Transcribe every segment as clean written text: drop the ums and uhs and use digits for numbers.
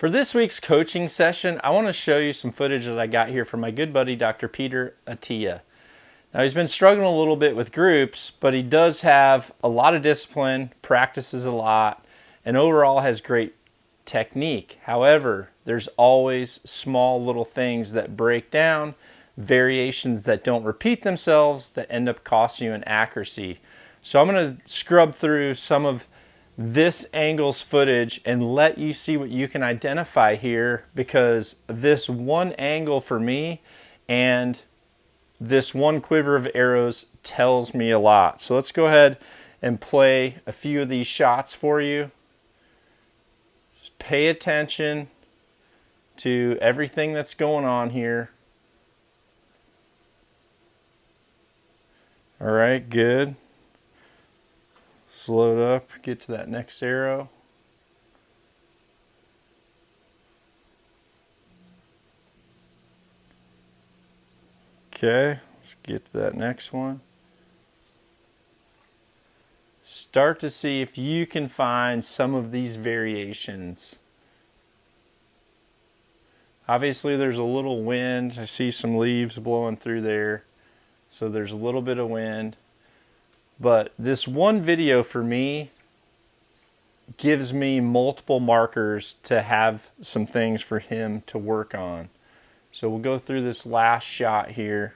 For this week's coaching session, I want to show you some footage that I got here from my good buddy, Dr. Peter Attia. Now, he's been struggling a little bit with groups, but he does have a lot of discipline, practices a lot, and overall has great technique. However, there's always small little things that break down, variations that don't repeat themselves that end up costing you in accuracy. So I'm going to scrub through some of this angle's footage and let you see what you can identify here, because this one angle for me and this one quiver of arrows tells me a lot. So let's go ahead and play a few of these shots for you. Just pay attention to everything that's going on here. All right, good. Slow it up, get to that next arrow. Okay, let's get to that next one. Start to see if you can find some of these variations. Obviously there's a little wind. I see some leaves blowing through there. So there's a little bit of wind. But this one video for me gives me multiple markers to have some things for him to work on. So we'll go through this last shot here.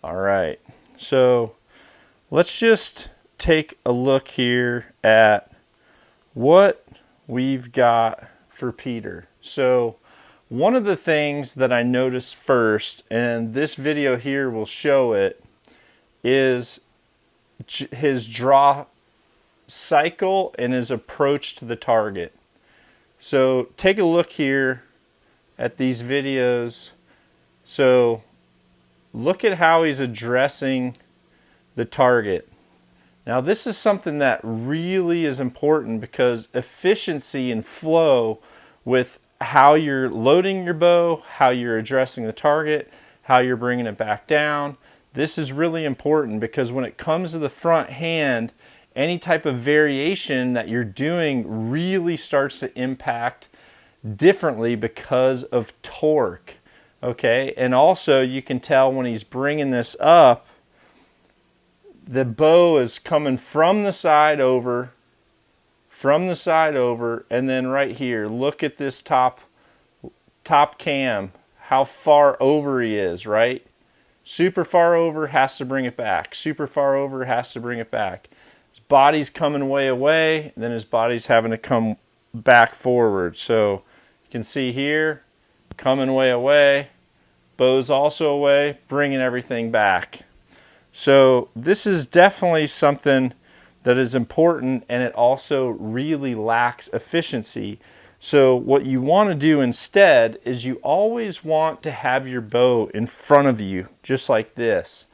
All right, so let's just take a look here at what we've got for Peter. So one of the things that I noticed first, and this video here will show it, is his draw cycle and his approach to the target. So take a look here at these videos. So look at how he's addressing the target. Now this is something that really is important, because efficiency and flow with how you're loading your bow, how you're addressing the target, how you're bringing it back down. This is really important, because when it comes to the front hand, any type of variation that you're doing really starts to impact differently because of torque. Okay, and also you can tell when he's bringing this up, the bow is coming from the side over, and then right here, look at this top cam, how far over he is, right? Super far over, has to bring it back. Super far over, has to bring it back. His body's coming way away, then his body's having to come back forward. So you can see here, coming way away, bow's also away, bringing everything back. So this is definitely something that is important, and it also really lacks efficiency. So what you want to do instead is you always want to have your bow in front of you, just like this.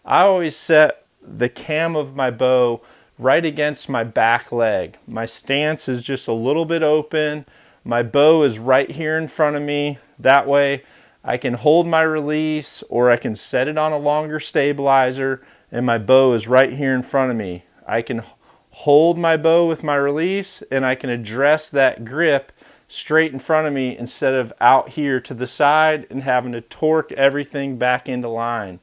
I always set the cam of my bow right against my back leg. My stance is just a little bit open. My bow is right here in front of me. That way I can hold my release, or I can set it on a longer stabilizer, and my bow is right here in front of me. I can hold my bow with my release, and I can address that grip straight in front of me instead of out here to the side and having to torque everything back into line.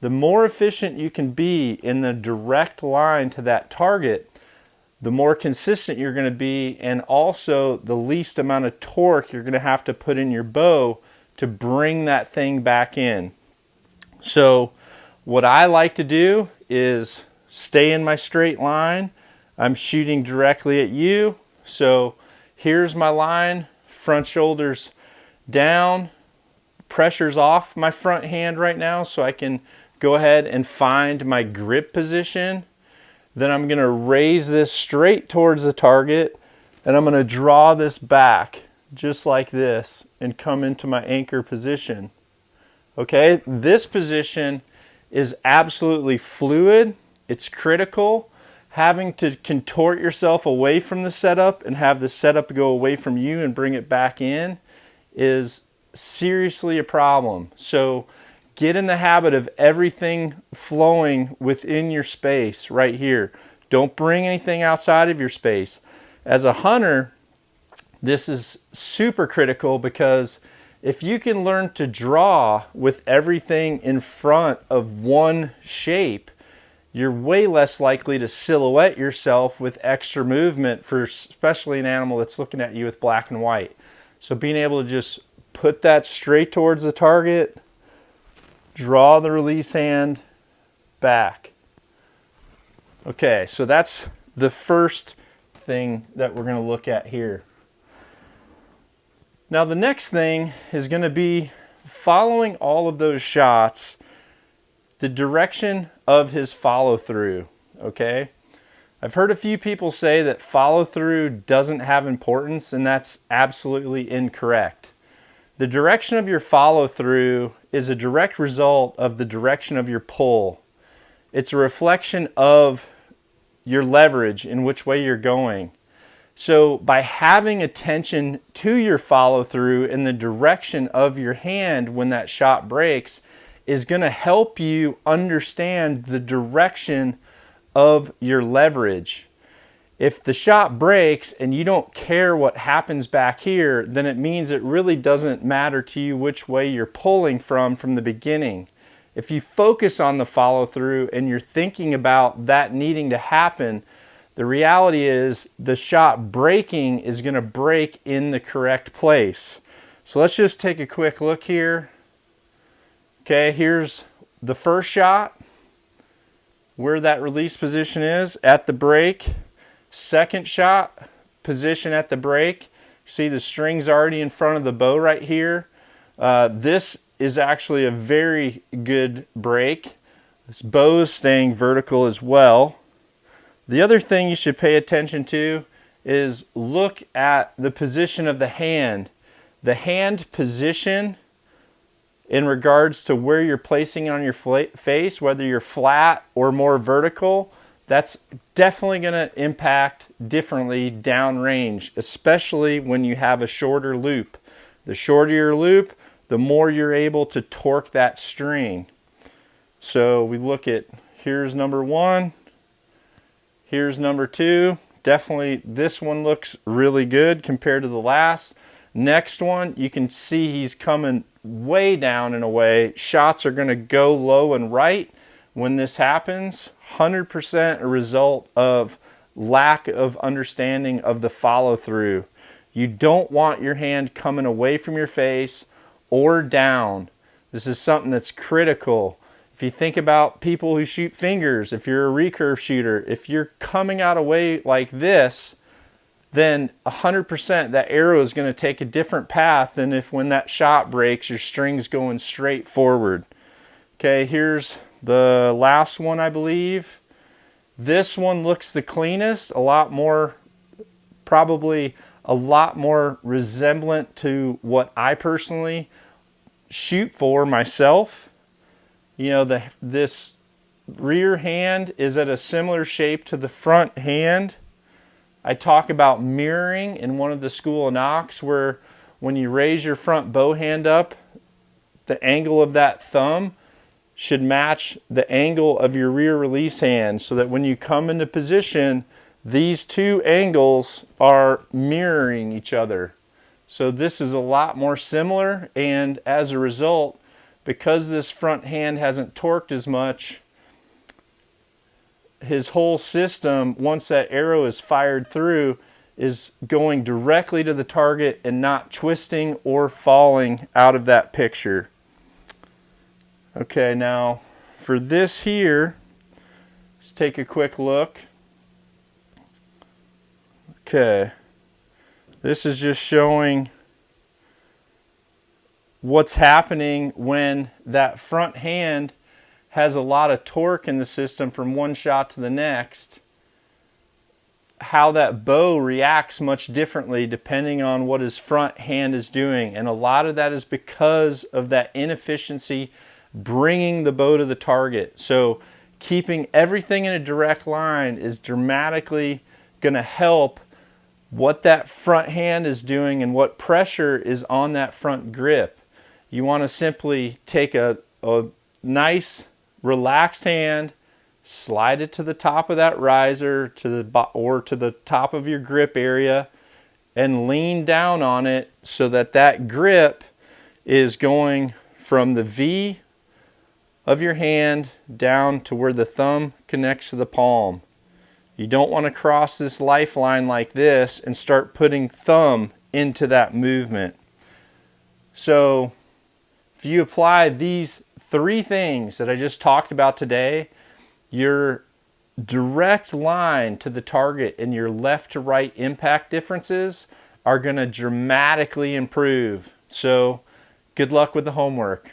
The more efficient you can be in the direct line to that target, the more consistent you're going to be, and also the least amount of torque you're going to have to put in your bow to bring that thing back in. So what I like to do is stay in my straight line. I'm shooting directly at you. So here's my line, front shoulders down, pressure's off my front hand right now, so I can go ahead and find my grip position. Then I'm going to raise this straight towards the target, and I'm going to draw this back just like this and come into my anchor position. Okay, this position is absolutely fluid. It's critical. Having to contort yourself away from the setup and have the setup go away from you and bring it back in is seriously a problem. So get in the habit of everything flowing within your space right here. Don't bring anything outside of your space. As a hunter, this is super critical because if you can learn to draw with everything in front of one shape, you're way less likely to silhouette yourself with extra movement for especially an animal that's looking at you with black and white. So being able to just put that straight towards the target, draw the release hand back. Okay, so that's the first thing that we're going to look at here. Now the next thing is going to be following all of those shots, the direction of his follow through. Okay, I've heard a few people say that follow through doesn't have importance, and that's absolutely incorrect. The direction of your follow through is a direct result of the direction of your pull. It's a reflection of your leverage in which way you're going. So by having attention to your follow through in the direction of your hand when that shot breaks is going to help you understand the direction of your leverage. If the shot breaks and you don't care what happens back here, then it means it really doesn't matter to you which way you're pulling from the beginning. If you focus on the follow through and you're thinking about that needing to happen, the reality is the shot breaking is going to break in the correct place. So let's just take a quick look here. Okay, here's the first shot, where that release position is at the break. Second shot, position at the break. See the string's already in front of the bow right here. This is actually a very good break. This bow is staying vertical as well. The other thing you should pay attention to is look at the position of the hand. The hand position in regards to where you're placing on your face, whether you're flat or more vertical, that's definitely going to impact differently downrange, especially when you have a shorter loop. The shorter your loop, the more you're able to torque that string. So we look at, here's number one. Here's number two. Definitely this one looks really good compared to the last. Next one, you can see he's coming way down in a way. Shots are going to go low and right when this happens. 100% a result of lack of understanding of the follow through. You don't want your hand coming away from your face or down. This is something that's critical. If you think about people who shoot fingers, if you're a recurve shooter, if you're coming out away like this, then 100% that arrow is going to take a different path than if when that shot breaks, your string's going straight forward. Okay, here's the last one, I believe. This one looks the cleanest, a lot more, probably a lot more resemblant to what I personally shoot for myself. You know, this rear hand is at a similar shape to the front hand. I talk about mirroring in one of the School of Knocks, where when you raise your front bow hand up, the angle of that thumb should match the angle of your rear release hand, so that when you come into position, these two angles are mirroring each other. So this is a lot more similar, and as a result, because this front hand hasn't torqued as much, his whole system, once that arrow is fired through, is going directly to the target and not twisting or falling out of that picture. Okay, now for this here, let's take a quick look. Okay, this is just showing what's happening when that front hand has a lot of torque in the system from one shot to the next. How that bow reacts much differently depending on what his front hand is doing, and a lot of that is because of that inefficiency bringing the bow to the target. So keeping everything in a direct line is dramatically going to help what that front hand is doing and what pressure is on that front grip. You want to simply take a nice relaxed hand, slide it to the top of that riser or to the top of your grip area and lean down on it so that that grip is going from the V of your hand down to where the thumb connects to the palm. You don't want to cross this lifeline like this and start putting thumb into that movement. So if you apply these 3 things that I just talked about today, your direct line to the target and your left to right impact differences are going to dramatically improve. So good luck with the homework.